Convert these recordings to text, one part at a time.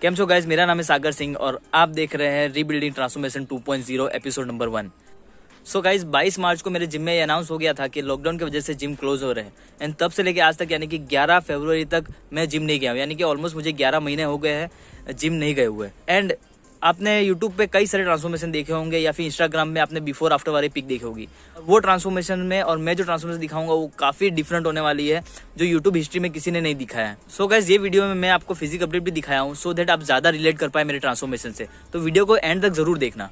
केम छो गाइस, मेरा नाम है सागर सिंह और आप देख रहे हैं rebuilding transformation 2.0 episode number 1। So guys 22 मार्च को मेरे जिम में ये अनाउंस हो गया था कि लॉकडाउन की वजह से जिम क्लोज हो रहे हैं एंड तब से लेके आज तक यानी कि 11 फरवरी तक मैं जिम नहीं गया हूँ। यानी कि ऑलमोस्ट मुझे 11 महीने हो गए हैं जिम नहीं गए हुए। एंड आपने यूट्यूब पे कई सारे ट्रांसफॉर्मेशन देखे होंगे या फिर इंस्टाग्राम में आपने बिफोर आफ्टर वाली पिक देखी होगी। वो ट्रांसफॉर्मेशन में और मैं जो ट्रांसफॉर्मेशन दिखाऊंगा वो काफी डिफरेंट होने वाली है, जो यूट्यूब हिस्ट्री में किसी ने नहीं दिखाया है। सो गाइस ये वीडियो में मैं आपको फिजिक अपडेट भी दिखाया हूँ सो दैट आप ज्यादा रिलेट कर पाए मेरे ट्रांसफॉर्मेशन से। तो वीडियो को एंड तक जरूर देखना।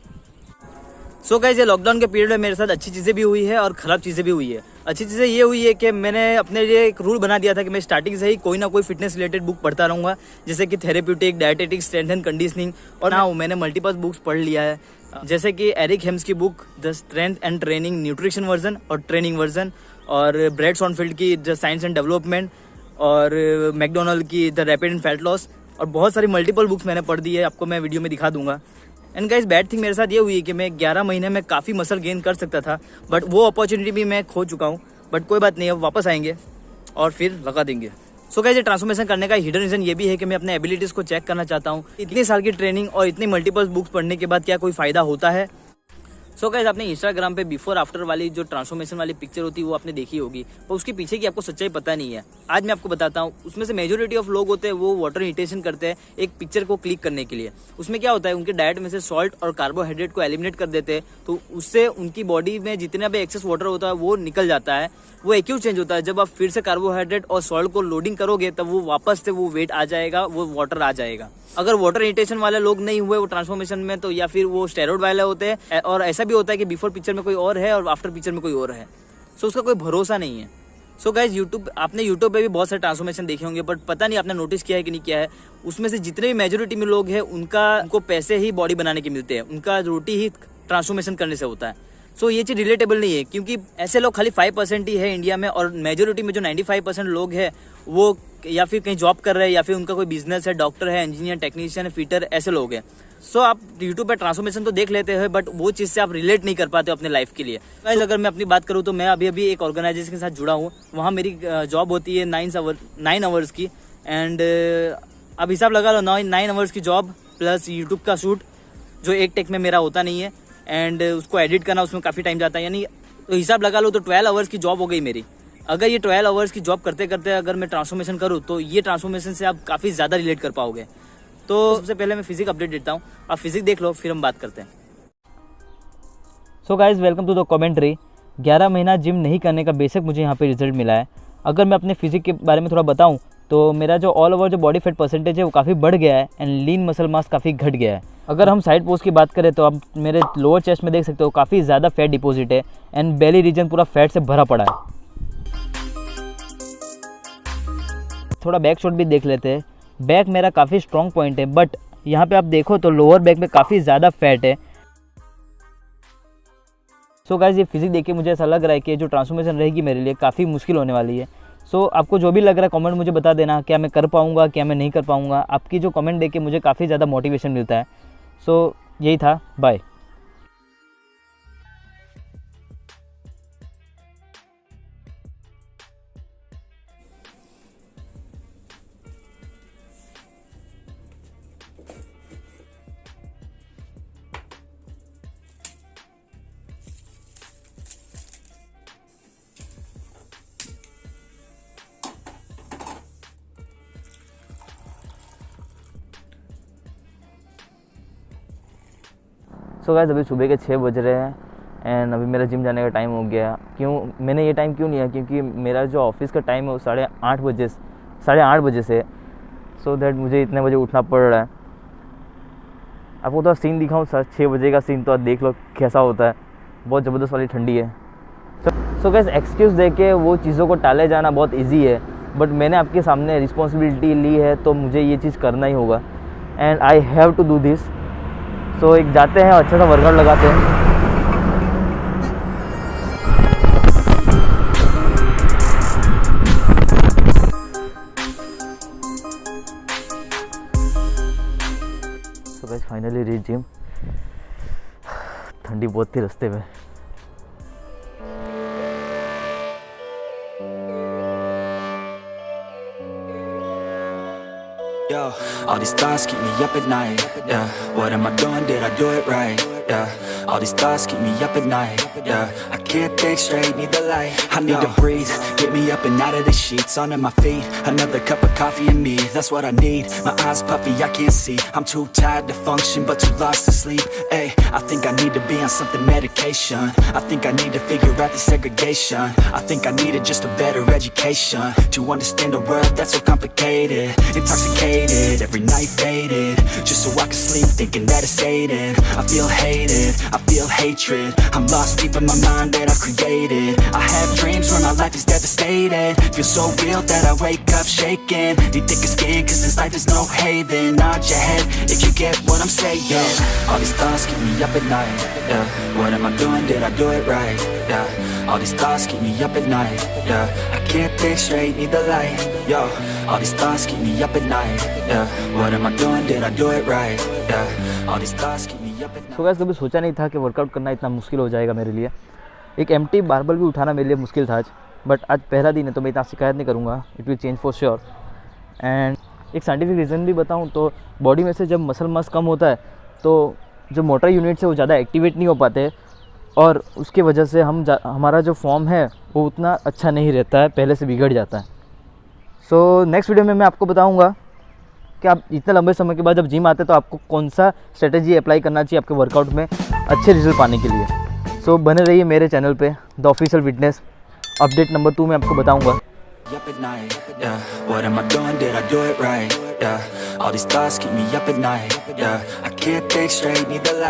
सो गाइस ये लॉकडाउन के पीरियड में मेरे साथ अच्छी चीज़ें भी हुई है और ख़राब चीज़ें भी हुई है। अच्छी चीज़ें ये हुई है कि मैंने अपने लिए एक रूल बना दिया था कि मैं स्टार्टिंग से ही कोई ना कोई फिटनेस रिलेटेड बुक पढ़ता रहूँगा, जैसे कि therapeutic, dietetics, strength and conditioning. और ना मैंने मल्टीपल बुक्स पढ़ लिया है, जैसे कि एरिक हेम्स की book the strength and training nutrition version और ट्रेनिंग वर्जन, और ब्रैड सॉनफील्ड की द साइंस एंड डेवलपमेंट, और मैकडोनल्ड की the rapid and fat loss, और बहुत सारी मल्टीपल बुक्स मैंने पढ़ दी है। आपको मैं वीडियो में दिखा दूंगा। एंड गाइस बैड थिंग मेरे साथ ये हुई है कि मैं 11 महीने में काफ़ी मसल गेन कर सकता था, बट वो अपॉर्चुनिटी भी मैं खो चुका हूँ। बट कोई बात नहीं, अब वापस आएंगे और फिर लगा देंगे। सो गाइस ये ट्रांसफॉर्मेशन करने का हिडन रीजन ये भी है कि मैं अपने एबिलिटीज़ को चेक करना चाहता हूँ। इतनी साल की ट्रेनिंग और इतनी मल्टीपल बुक्स पढ़ने के बाद क्या कोई फ़ायदा होता है। सो गाइस आपने इंस्टाग्राम पे बिफोर आफ्टर वाली जो ट्रांसफॉर्मेशन वाली पिक्चर होती है वो आपने देखी होगी, पर उसके पीछे की आपको सच्चाई पता नहीं है। आज मैं आपको बताता हूँ। उसमें से मेजोरिटी ऑफ लोग होते हैं वो वाटर रिटेंशन करते हैं एक पिक्चर को क्लिक करने के लिए। उसमें क्या होता है, उनके डाइट में से सॉल्ट और कार्बोहाइड्रेट को एलिमिनेट कर देते हैं, तो उससे उनकी बॉडी में जितना भी एक्सेस वाटर होता है वो निकल जाता है। वो एक चेंज होता है, जब आप फिर से कार्बोहाइड्रेट और सॉल्ट को लोडिंग करोगे तब वो वापस से वो वेट आ जाएगा, वो वाटर आ जाएगा। अगर वाटर रिटेंशन वाले लोग नहीं हुए वो ट्रांसफॉर्मेशन में, तो या फिर वो स्टेरॉइड वाले होते हैं। और ऐसा भी होता है कि बिफोर पिक्चर में कोई और है और आफ्टर पिक्चर में कोई और है। सो उसका कोई भरोसा नहीं है। सो गाइज आपने यूट्यूब पे भी बहुत सारे ट्रांसफॉर्मेशन देखे होंगे, बट पता नहीं आपने नोटिस किया है कि नहीं किया है। उसमें से जितने भी मेजोरिटी में लोग हैं उनको पैसे ही बॉडी बनाने के मिलते हैं, उनका रोटी ही ट्रांसफॉर्मेशन करने से होता है। सो ये चीज़ रिलेटेबल नहीं है, क्योंकि ऐसे लोग खाली 5% ही है इंडिया में, और मेजोरिटी में जो 95% लोग हैं वो या फिर कहीं जॉब कर रहे हैं या फिर उनका कोई बिजनेस है, डॉक्टर है, इंजीनियर, टेक्नीशियन, फिटर, ऐसे लोग हैं। सो आप यूट्यूब पे ट्रांसफॉर्मेशन तो देख लेते हैं, बट वो चीज़ से आप रिलेट नहीं कर पाते अपने लाइफ के लिए। अगर मैं अपनी बात करूँ तो मैं अभी एक ऑर्गेनाइजेशन के साथ जुड़ा हूँ। वहाँ मेरी जॉब होती है 9 आवर्स की। एंड अब हिसाब लगा लो 9 आवर्स की जॉब प्लस यूट्यूब का शूट, जो एक टेक में मेरा होता नहीं है, एंड उसको एडिट करना उसमें काफ़ी टाइम जाता है। यानी तो हिसाब लगा लो तो 12 आवर्स की जॉब हो गई मेरी। अगर ये 12 आवर्स की जॉब करते करते अगर मैं ट्रांसफॉर्मेशन करूँ तो ये ट्रांसफॉर्मेशन से आप काफ़ी ज़्यादा रिलेट कर पाओगे। तो सबसे पहले मैं फिजिक अपडेट देता हूँ, आप फिजिक देख लो फिर हम बात करते हैं। So guys welcome to the commentary. 11 महीना जिम नहीं करने का बेशक मुझे यहाँ पे रिजल्ट मिला है। अगर मैं अपने फिजिक के बारे में थोड़ा बताऊँ तो मेरा जो ऑल ओवर जो बॉडी फैट परसेंटेज है वो काफ़ी बढ़ गया है एंड लीन मसल मास काफ़ी घट गया है। अगर हम साइड पोस्ट की बात करें तो आप मेरे लोअर चेस्ट में देख सकते हो काफ़ी ज़्यादा फैट डिपॉजिट है एंड बेली रीजन पूरा फैट से भरा पड़ा है। थोड़ा बैक शॉट भी देख लेते हैं। बैक मेरा काफ़ी स्ट्रॉन्ग पॉइंट है, बट यहाँ पे आप देखो तो लोअर बैक में काफ़ी ज़्यादा फैट है। सो गाइस ये फिजिक देख के मुझे ऐसा लग रहा है कि जो ट्रांसफॉर्मेशन रहेगी मेरे लिए काफ़ी मुश्किल होने वाली है। सो आपको जो भी लग रहा है कमेंट मुझे बता देना, क्या मैं कर पाऊँगा, क्या मैं नहीं कर पाऊँगा। आपकी जो कमेंट देख के मुझे काफ़ी ज़्यादा मोटिवेशन मिलता है। सो यही था, बाय। सो गाइस अभी सुबह के 6 बज रहे हैं एंड अभी मेरा जिम जाने का टाइम हो गया। क्यों मैंने ये टाइम क्यों लिया, क्योंकि मेरा जो ऑफिस का टाइम है वो 8:30 बजे से। सो दैट मुझे इतने बजे उठना पड़ रहा है। आपको तो सीन दिखाऊँ सर, 6 बजे का सीन तो आप देख लो कैसा होता है। बहुत ज़बरदस्त वाली ठंडी है। सो गाइस एक्सक्यूज़ दे के वो चीज़ों को टाले जाना बहुत ईजी है, बट मैंने आपके सामने रिस्पॉन्सिबिलिटी ली है तो मुझे ये चीज़ करना ही होगा and I have to do this. So एक जाते हैं अच्छा सा वर्कआउट लगाते हैं। So guys finally reach gym. ठंडी बहुत थी रास्ते में। Yo, All these thoughts keep me up at night, yeah. What am I doing, did I do it right, yeah. All these thoughts keep me up at night, yeah. I can't think straight, need the light. I need to breathe, get me up and out of the sheets. Onto my feet, another cup of coffee and me. That's what I need, my eyes puffy, I can't see. I'm too tired to function, but too lost to sleep. Ay, I think I need to be on something medication. I think I need to figure out the segregation. I think I needed just a better education to understand a world that's so complicated. Intoxicated, every night faded, just so I can sleep thinking that it's faded. I feel hated, I feel hatred. I'm lost deep in my mind that I've created. I have dreams where my life is devastated. Feel so real that I wake up shaking. Need thicker skin cause this life is no haven. Nod your head if you get what I'm saying. All these thoughts keep me up at night, yeah. What am I doing, did I do it right, yeah. All these thoughts keep me up at night, yeah. I can't think straight, need the light, yo. All these thoughts keep me up at night, yeah. What am I doing, did I do it right, yeah. All these thoughts keep me up at night. तो guys कभी सोचा नहीं था कि workout करना इतना मुश्किल हो जाएगा मेरे लिए। एक एम्प्टी बारबल भी उठाना मेरे लिए मुश्किल था आज, बट आज पहला दिन है तो मैं इतना शिकायत नहीं करूँगा। It will change for sure. And एक साइंटिफिक रीज़न भी बताऊँ तो बॉडी में से जब मसल मास कम होता है तो जो मोटर यूनिट्स है वो ज़्यादा एक्टिवेट नहीं हो पाते और उसके वजह से हमारा जो फॉर्म है वो उतना अच्छा नहीं रहता है, पहले से बिगड़ जाता है। सो नेक्स्ट वीडियो में मैं आपको बताऊँगा कि आप इतने लंबे समय के बाद जब जिम आते हैं तो आपको कौन सा स्ट्रेटजी अप्लाई करना चाहिए आपके वर्कआउट में अच्छे रिजल्ट पाने के लिए। सो बने रहिए मेरे चैनल पे the official fitness. Update number 2 में आपको बताऊंगा। Up at night, yeah. What am I doing, did I do it right, yeah. All these thoughts keep me up at night, yeah. I can't think straight, need the light.